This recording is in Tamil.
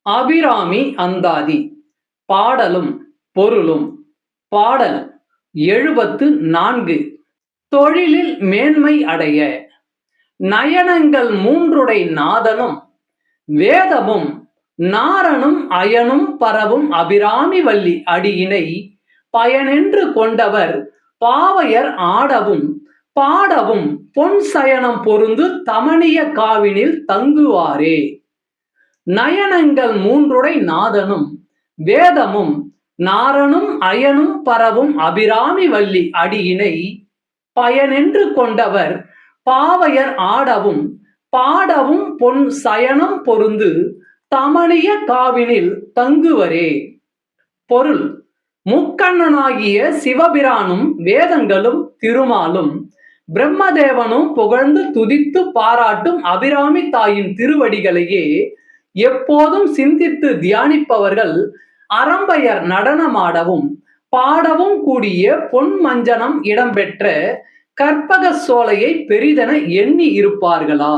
அபிராமி அந்தாதி. பாடலும் பொருளும். பாடல் 74. தொழிலில் மேன்மை அடைய. நயனங்கள் மூன்றுடை நாதனும் வேதமும் நாரனும் அயனும் பரவும் அபிராமி வள்ளி அடியினை பயனென்று கொண்டவர் பாவையர் ஆடவும் பாடவும் பொன் சயனம் பொருந்து தமணிய காவினில் தங்குவாரே. நயனங்கள் மூன்றுடை நாதனும் வேதமும் நாரனும் அயனும் பரவும் அபிராமி வள்ளி அடியினை பயனென்று கொண்டவர் பாவையர் ஆடவும் பாடவும் பொன் சயனம் பொருந்து தமணிய காவினில் தங்குவரே. பொருள்: முக்கண்ணனாகிய சிவபிரானும் வேதங்களும் திருமாலும் பிரம்மதேவனும் புகழ்ந்து துதித்து பாராட்டும் அபிராமி தாயின் திருவடிகளையே எப்போதும் சிந்தித்து தியானிப்பவர்கள் அரம்பையர் நடனமாடவும் பாடவும் கூடிய பொன் மஞ்சனம் இடம்பெற்ற கற்பக சோலையை பெரிதென எண்ணி இருப்பார்களா?